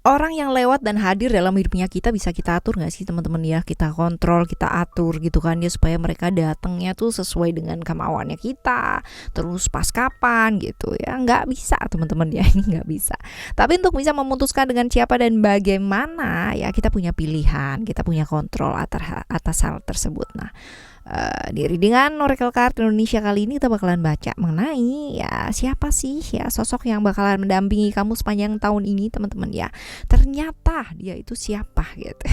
orang yang lewat dan hadir dalam hidupnya kita bisa kita atur nggak sih teman-teman ya, kita kontrol, kita atur gitu kan ya, supaya mereka datangnya tuh sesuai dengan kemauannya kita, terus pas kapan gitu ya. Nggak bisa teman-teman ya, ini nggak bisa. Tapi untuk bisa memutuskan dengan siapa dan bagaimana ya, kita punya pilihan, kita punya kontrol atas hal tersebut. Nah, di readingan Oracle Card Indonesia kali ini kita bakalan baca mengenai ya siapa sih ya sosok yang bakalan mendampingi kamu sepanjang tahun ini teman-teman ya. Ternyata dia itu siapa gitu.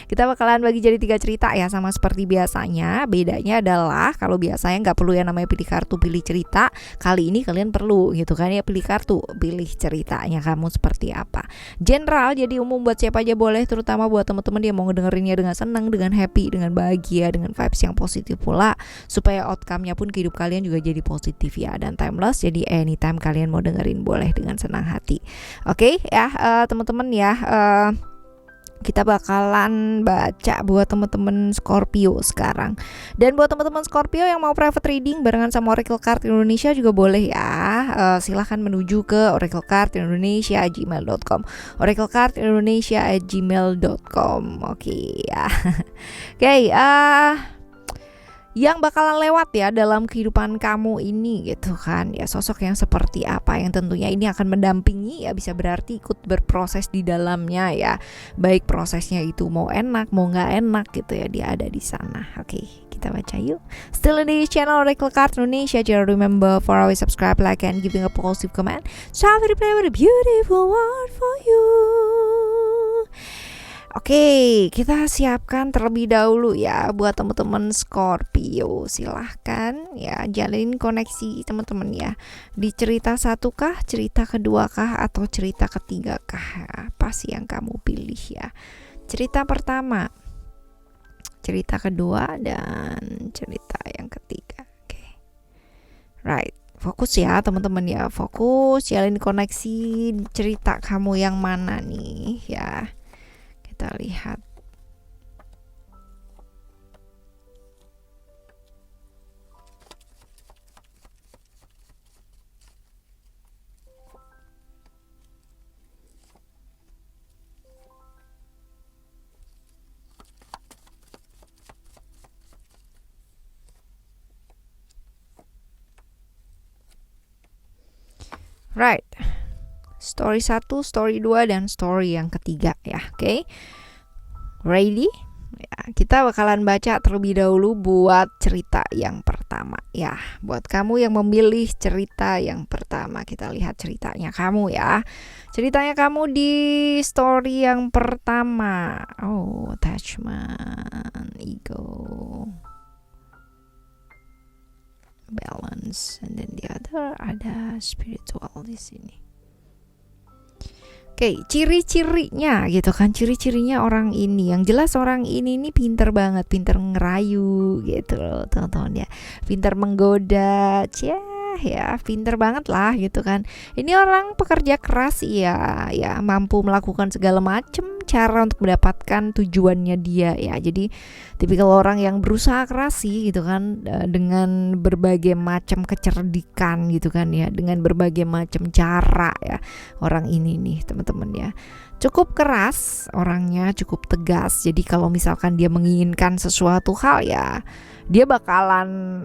Kita bakalan bagi jadi 3 cerita ya, sama seperti biasanya. Bedanya adalah kalau biasanya nggak perlu yang namanya pilih kartu pilih cerita, kali ini kalian perlu gitu kan ya, pilih kartu pilih ceritanya kamu seperti apa. General, jadi umum buat siapa aja boleh, terutama buat teman-teman yang mau ngedengerinnya dengan senang, dengan happy, dengan bahagia, dengan vibes yang positif pula, supaya outcome-nya pun ke hidup kalian juga jadi positif ya, dan timeless, jadi anytime kalian mau dengerin boleh dengan senang hati. Oke ya teman-teman ya, kita bakalan baca buat teman-teman Scorpio sekarang. Dan buat teman-teman Scorpio yang mau private reading barengan sama Oracle Card Indonesia juga boleh ya. Silahkan menuju ke oraclecardindonesia@gmail.com. oraclecardindonesia@gmail.com. Oke ya. Oke, yang bakalan lewat ya dalam kehidupan kamu ini gitu kan ya, sosok yang seperti apa yang tentunya ini akan mendampingi ya, bisa berarti ikut berproses di dalamnya ya, baik prosesnya itu mau enak mau nggak enak gitu ya, dia ada di sana. Oke, kita baca yuk. Still in the channel Oracle Card Indonesia, just remember for always subscribe, like and giving a positive comment, so I will play with a beautiful word for you. Oke, kita siapkan terlebih dahulu ya buat teman-teman Scorpio. Silahkan ya jalin koneksi teman-teman ya. Di cerita 1 kah, cerita kedua kah, atau cerita ketiga kah? Apa sih yang kamu pilih ya? Cerita pertama, cerita kedua, dan cerita yang ketiga. Oke. Right. Fokus ya teman-teman ya, fokus jalin koneksi. Cerita kamu yang mana nih ya? Kita lihat. Right. Story 1, story 2, dan story yang ketiga ya. Oke. Ready? Ya, kita bakalan baca terlebih dahulu buat cerita yang pertama ya. Buat kamu yang memilih cerita yang pertama, kita lihat ceritanya kamu ya. Ceritanya kamu di story yang pertama. Oh, attachment, ego, balance, and then the other ada spiritual di sini. Oke, ciri-cirinya gitu kan, ciri-cirinya orang ini, yang jelas orang ini nih pinter banget, pinter ngerayu gitu loh teman-teman ya, pinter menggoda, ya pinter banget lah gitu kan. Ini orang pekerja keras ya, mampu melakukan segala macam cara untuk mendapatkan tujuannya dia ya. Jadi tipikal orang yang berusaha keras sih gitu kan, dengan berbagai macam kecerdikan gitu kan ya, dengan berbagai macam cara ya. Orang ini nih teman-teman ya, cukup keras orangnya, cukup tegas. Jadi kalau misalkan dia menginginkan sesuatu hal ya, dia bakalan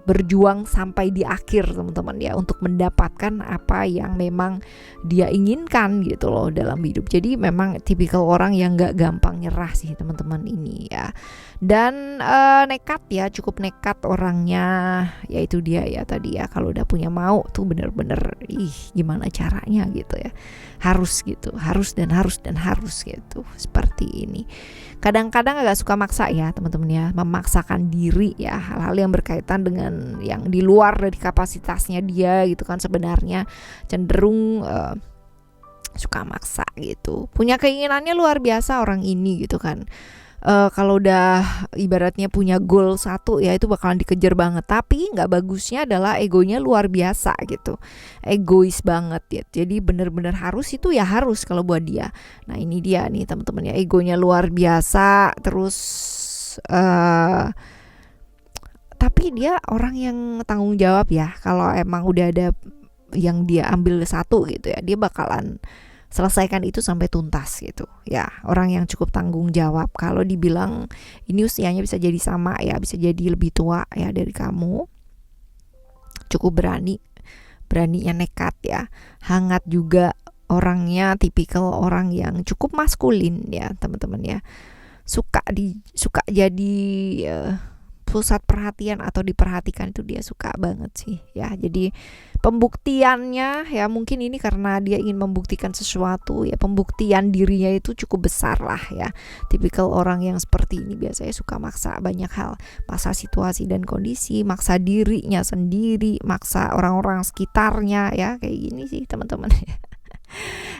berjuang sampai di akhir teman-teman ya, untuk mendapatkan apa yang memang dia inginkan gitu loh dalam hidup. Jadi memang tipikal orang yang gak gampang nyerah sih teman-teman ini ya. Dan nekat ya, cukup nekat orangnya, yaitu dia ya tadi ya, kalau udah punya mau tuh bener-bener gimana caranya gitu ya, harus gitu, harus gitu, seperti ini. Kadang-kadang agak suka maksa ya teman-teman ya, memaksakan diri ya, hal-hal yang berkaitan dengan yang di luar dari kapasitasnya dia gitu kan, sebenarnya cenderung suka maksa gitu. Punya keinginannya luar biasa orang ini gitu kan. Kalau udah ibaratnya punya goal satu ya, itu bakalan dikejar banget. Tapi nggak bagusnya adalah egonya luar biasa gitu, egois banget ya. Jadi bener-bener harus itu ya, harus kalau buat dia. Nah ini dia nih teman-teman ya, egonya luar biasa. Terus tapi dia orang yang tanggung jawab ya. Kalau emang udah ada yang dia ambil satu gitu ya, dia bakalan selesaikan itu sampai tuntas gitu ya. Orang yang cukup tanggung jawab. Kalau dibilang ini usianya bisa jadi sama ya, bisa jadi lebih tua ya dari kamu, cukup beraninya nekat ya, hangat juga orangnya, tipikal orang yang cukup maskulin ya teman-teman ya, suka jadi pusat perhatian atau diperhatikan, itu dia suka banget sih ya. Jadi pembuktiannya ya, mungkin ini karena dia ingin membuktikan sesuatu ya, pembuktian dirinya itu cukup besar lah ya. Tipikal orang yang seperti ini biasanya suka maksa banyak hal, maksa situasi dan kondisi, maksa dirinya sendiri, maksa orang-orang sekitarnya ya, kayak gini sih teman-teman ya.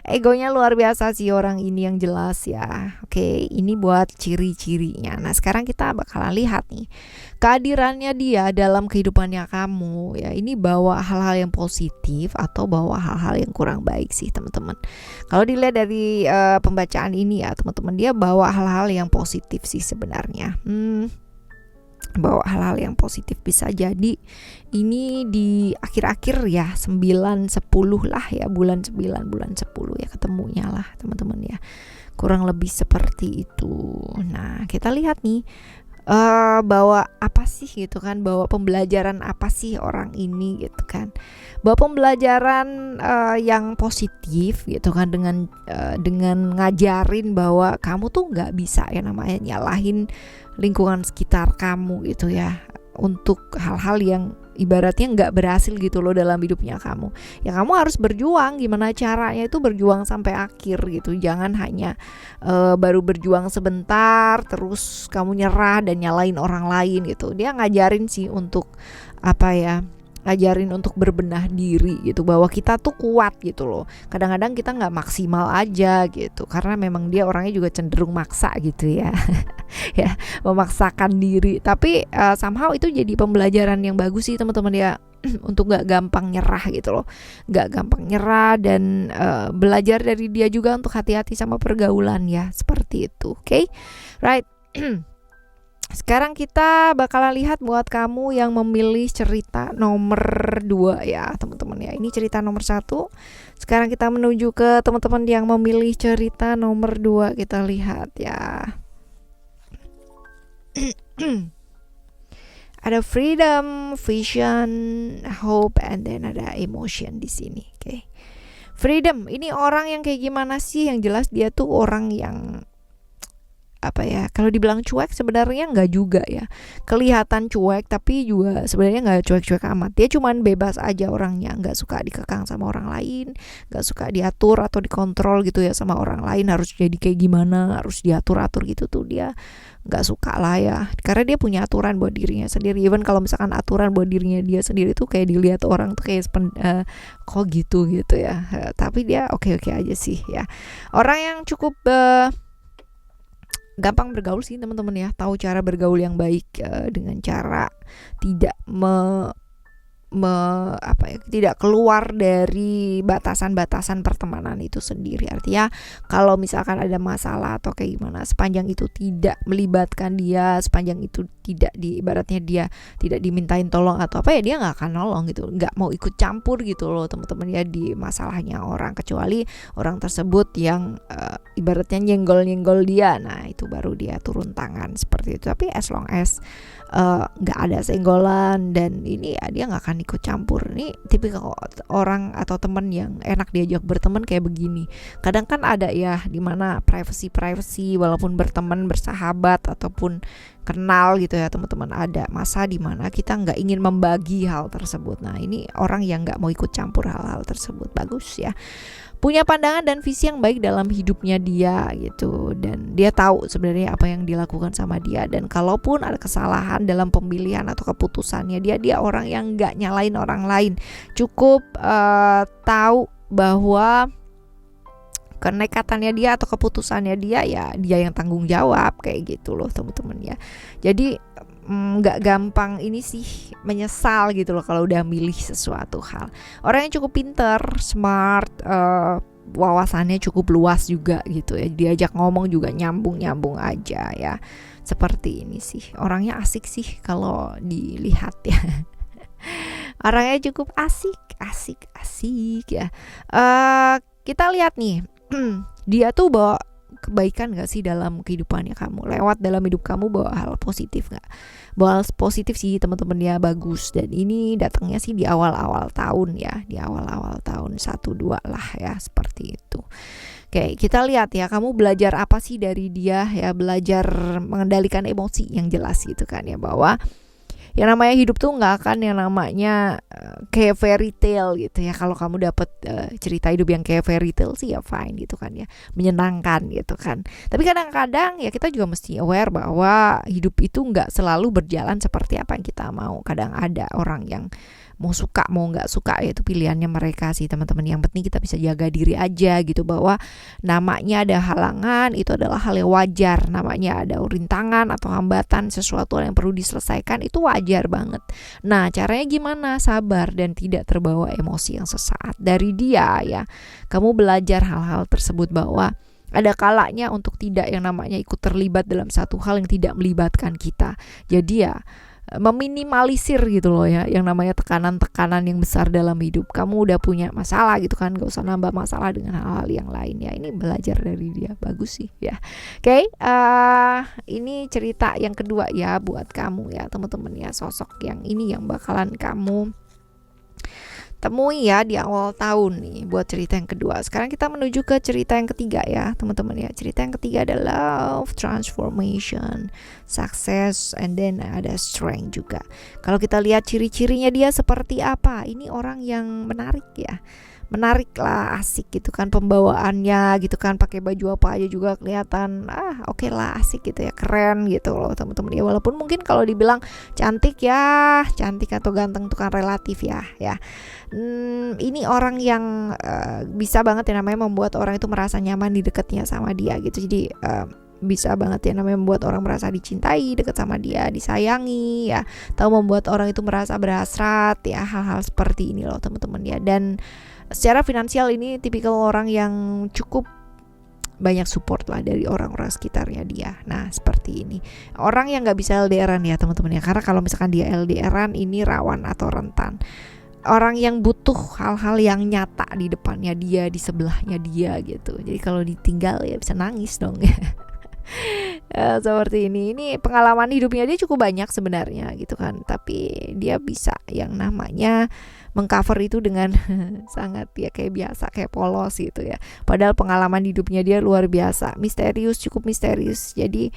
Egonya luar biasa sih orang ini yang jelas ya. Oke, ini buat ciri-cirinya. Nah, sekarang kita bakalan lihat nih kehadirannya dia dalam kehidupannya kamu ya. Ini bawa hal-hal yang positif atau bawa hal-hal yang kurang baik sih teman-teman. Kalau dilihat dari pembacaan ini ya teman-teman, dia bawa hal-hal yang positif sih sebenarnya. Bawa hal-hal yang positif, bisa jadi ini di akhir-akhir ya, 9-10 lah ya, bulan 9 bulan 10 ya ketemunya lah teman-teman ya, kurang lebih seperti itu. Nah, kita lihat nih bawa apa sih gitu kan, bawa pembelajaran apa sih orang ini gitu kan, bawa pembelajaran yang positif gitu kan, dengan ngajarin bahwa kamu tuh nggak bisa ya namanya nyalahin lingkungan sekitar kamu gitu ya, untuk hal-hal yang ibaratnya nggak berhasil gitu loh dalam hidupnya kamu. Ya kamu harus berjuang, gimana caranya itu berjuang sampai akhir gitu. Jangan hanya baru berjuang sebentar terus kamu nyerah dan nyalain orang lain gitu. Dia ngajarin sih untuk apa ya, ngajarin untuk berbenah diri gitu, bahwa kita tuh kuat gitu loh. Kadang-kadang kita nggak maksimal aja gitu, karena memang dia orangnya juga cenderung maksa gitu ya. Ya, memaksakan diri. Tapi somehow itu jadi pembelajaran yang bagus sih teman-teman ya, untuk nggak gampang nyerah gitu loh, nggak gampang nyerah, dan belajar dari dia juga untuk hati-hati sama pergaulan ya, seperti itu. Oke, right. Sekarang kita bakalan lihat buat kamu yang memilih cerita nomor 2 ya teman-teman ya. Ini cerita nomor 1. Sekarang kita menuju ke teman-teman yang memilih cerita nomor 2. Kita lihat ya. Ada freedom, vision, hope, and then ada emotion di sini. Oke. Freedom, ini orang yang kayak gimana sih? Yang jelas dia tuh orang yang apa ya, kalau dibilang cuek sebenarnya nggak juga ya, kelihatan cuek tapi juga sebenarnya nggak cuek-cuek amat. Dia cuman bebas aja orangnya, nggak suka dikekang sama orang lain, nggak suka diatur atau dikontrol gitu ya sama orang lain, harus jadi kayak gimana, harus diatur-atur gitu tuh dia nggak suka lah ya, karena dia punya aturan buat dirinya sendiri. Even kalau misalkan aturan buat dirinya dia sendiri tuh kayak dilihat orang tuh kayak kok gitu ya, tapi dia oke-oke aja sih ya. Orang yang cukup gampang bergaul sih teman-teman ya, tahu cara bergaul yang baik dengan cara tidak tidak keluar dari batasan-batasan pertemanan itu sendiri. Artinya kalau misalkan ada masalah atau kayak gimana, sepanjang itu tidak melibatkan dia, sepanjang itu tidak ibaratnya dia tidak dimintain tolong atau apa ya, dia nggak akan nolong gitu, nggak mau ikut campur gitu loh teman-teman ya di masalahnya orang, kecuali orang tersebut yang ibaratnya nyenggol dia, nah itu baru dia turun tangan seperti itu. Tapi as long as nggak ada senggolan dan ini ya, dia nggak akan ikut campur. Ini tipikal orang atau temen yang enak diajak berteman kayak begini. Kadang kan ada ya dimana privacy walaupun berteman, bersahabat ataupun kenal gitu ya teman-teman, ada masa dimana kita nggak ingin membagi hal tersebut. Nah ini orang yang nggak mau ikut campur hal-hal tersebut. Bagus ya, punya pandangan dan visi yang baik dalam hidupnya dia gitu, dan dia tahu sebenarnya apa yang dilakukan sama dia, dan kalaupun ada kesalahan dalam pemilihan atau keputusannya dia orang yang nggak nyalain orang lain, cukup tahu bahwa kenekatannya dia atau keputusannya dia ya dia yang tanggung jawab, kayak gitu loh teman-teman ya. Jadi nggak gampang ini sih menyesal gitu loh kalau udah milih sesuatu hal. Orang yang cukup pinter, smart, wawasannya cukup luas juga gitu ya, diajak ngomong juga nyambung aja ya, seperti ini sih. Orangnya asik sih kalau dilihat ya. Orangnya cukup asik ya. Kita lihat nih dia tuh bawa kebaikan gak sih dalam kehidupannya kamu, lewat dalam hidup kamu bawa hal positif gak? Bawa hal positif sih teman-teman ya, bagus. Dan ini datangnya sih di awal-awal tahun ya, di awal-awal tahun 1-2 lah ya, seperti itu. Oke, kita lihat ya, kamu belajar apa sih dari dia ya, belajar mengendalikan emosi yang jelas gitu kan ya, bahwa yang namanya hidup tuh nggak akan yang namanya kayak fairy tale gitu ya. Kalau kamu dapet cerita hidup yang kayak fairy tale sih ya fine gitu kan ya, menyenangkan gitu kan. Tapi kadang-kadang ya kita juga mesti aware bahwa hidup itu nggak selalu berjalan seperti apa yang kita mau. Kadang ada orang yang mau suka mau nggak suka, ya itu pilihannya mereka sih teman-teman. Yang penting kita bisa jaga diri aja gitu, bahwa namanya ada halangan itu adalah hal yang wajar, namanya ada rintangan atau hambatan, sesuatu yang perlu diselesaikan itu wajar banget. Nah caranya gimana? Sabar dan tidak terbawa emosi yang sesaat. Dari dia ya, kamu belajar hal-hal tersebut, bahwa ada kalanya untuk tidak yang namanya ikut terlibat dalam satu hal yang tidak melibatkan kita. Jadi ya meminimalisir gitu loh ya, yang namanya tekanan-tekanan yang besar dalam hidup. Kamu udah punya masalah gitu kan, gak usah nambah masalah dengan hal-hal yang lain ya. Ini belajar dari dia, bagus sih ya. Oke, ini cerita yang kedua ya buat kamu ya teman-teman ya, sosok yang ini yang bakalan kamu temui ya di awal tahun nih buat cerita yang kedua. Sekarang kita menuju ke cerita yang ketiga ya teman-teman ya. Cerita yang ketiga adalah love transformation, success, and then ada strength juga. Kalau kita lihat ciri-cirinya dia seperti apa, ini orang yang menarik ya, menarik lah, asik gitu kan pembawaannya gitu kan, pakai baju apa aja juga kelihatan oke lah, asik gitu ya, keren gitu loh teman-teman ya. Walaupun mungkin kalau dibilang cantik ya, cantik atau ganteng itu kan relatif ya. Ini orang yang bisa banget ya namanya membuat orang itu merasa nyaman di dekatnya sama dia gitu. Jadi bisa banget ya namanya membuat orang merasa dicintai, dekat sama dia, disayangi ya, atau membuat orang itu merasa berhasrat ya, hal-hal seperti ini loh teman-teman ya. Dan secara finansial ini tipikal orang yang cukup banyak support lah dari orang-orang sekitarnya dia. Nah seperti ini, orang yang gak bisa LDRan ya teman-teman ya, karena kalau misalkan dia LDRan ini rawan atau rentan. Orang yang butuh hal-hal yang nyata di depannya dia, di sebelahnya dia gitu. Jadi kalau ditinggal ya bisa nangis dong ya. Seperti ini pengalaman hidupnya dia cukup banyak sebenarnya gitu kan, tapi dia bisa yang namanya mengcover itu dengan sangat ya kayak biasa, kayak polos gitu ya. Padahal pengalaman hidupnya dia luar biasa, misterius, cukup misterius. Jadi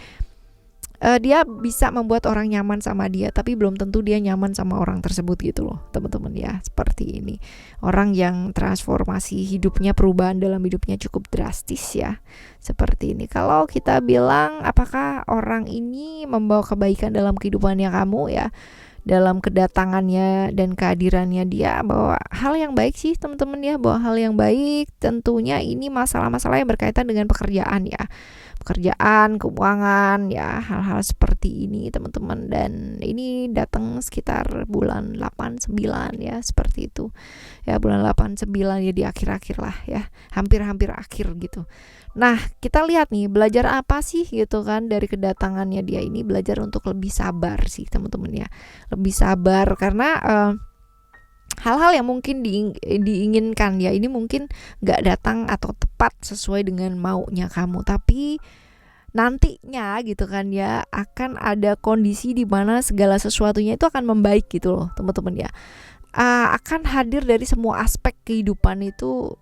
dia bisa membuat orang nyaman sama dia, tapi belum tentu dia nyaman sama orang tersebut gitu loh teman-teman ya. Seperti ini, orang yang transformasi hidupnya, perubahan dalam hidupnya cukup drastis ya. Seperti ini, kalau kita bilang apakah orang ini membawa kebaikan dalam kehidupannya kamu ya, dalam kedatangannya dan kehadirannya dia, bawa hal yang baik sih teman-teman ya, bawa hal yang baik. Tentunya ini masalah-masalah yang berkaitan dengan pekerjaan ya, pekerjaan, keuangan ya, hal-hal seperti ini teman-teman. Dan ini datang sekitar bulan 8-9 ya, seperti itu ya, bulan 8-9 ya, di akhir-akhir lah ya, hampir-hampir akhir gitu. Nah kita lihat nih, belajar apa sih gitu kan dari kedatangannya dia ini. Belajar untuk lebih sabar sih teman-teman ya, lebih sabar, karena hal-hal yang mungkin diinginkan ya, ini mungkin gak datang atau tepat sesuai dengan maunya kamu, tapi nantinya gitu kan ya, akan ada kondisi di mana segala sesuatunya itu akan membaik gitu loh teman-teman ya. Akan hadir dari semua aspek kehidupan itu,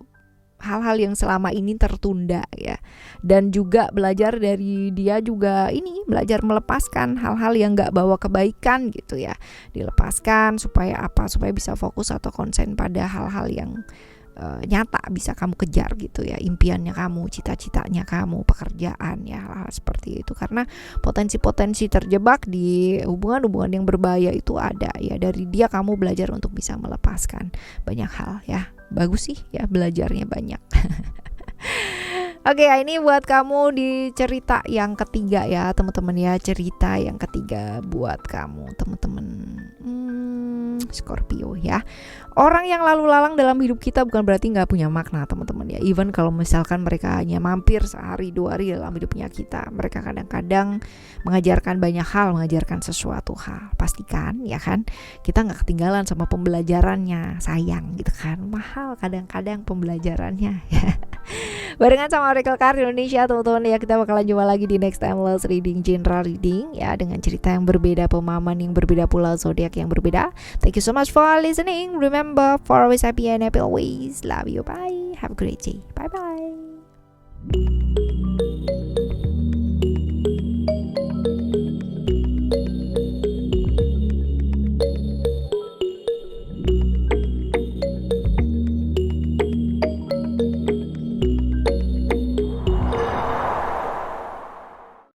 hal-hal yang selama ini tertunda ya. Dan juga belajar dari dia juga ini, belajar melepaskan hal-hal yang gak bawa kebaikan gitu ya, dilepaskan supaya apa, supaya bisa fokus atau konsen pada hal-hal yang nyata bisa kamu kejar gitu ya, impiannya kamu, cita-citanya kamu, pekerjaan ya, hal-hal seperti itu. Karena potensi-potensi terjebak di hubungan-hubungan yang berbahaya itu ada ya. Dari dia kamu belajar untuk bisa melepaskan banyak hal ya. Bagus sih ya, belajarnya banyak. Oke, ini buat kamu di cerita yang ketiga ya teman-teman ya, cerita yang ketiga buat kamu teman-teman. Scorpio ya. Orang yang lalu lalang dalam hidup kita bukan berarti nggak punya makna teman-teman ya. Even kalau misalkan mereka hanya mampir sehari 2 hari dalam hidupnya kita, mereka kadang-kadang mengajarkan banyak hal, mengajarkan sesuatu hal. Pastikan ya kan, kita nggak ketinggalan sama pembelajarannya, sayang gitu kan. Mahal kadang-kadang pembelajarannya ya. Barengan sama Oracle Card Indonesia teman-teman ya, kita bakalan jumpa lagi di next timeless reading, general reading ya, dengan cerita yang berbeda, pemahaman yang berbeda pula, zodiak yang berbeda. Thank you so much for listening. Remember, for always happy and happy always. Love you. Bye. Have a great day. Bye bye.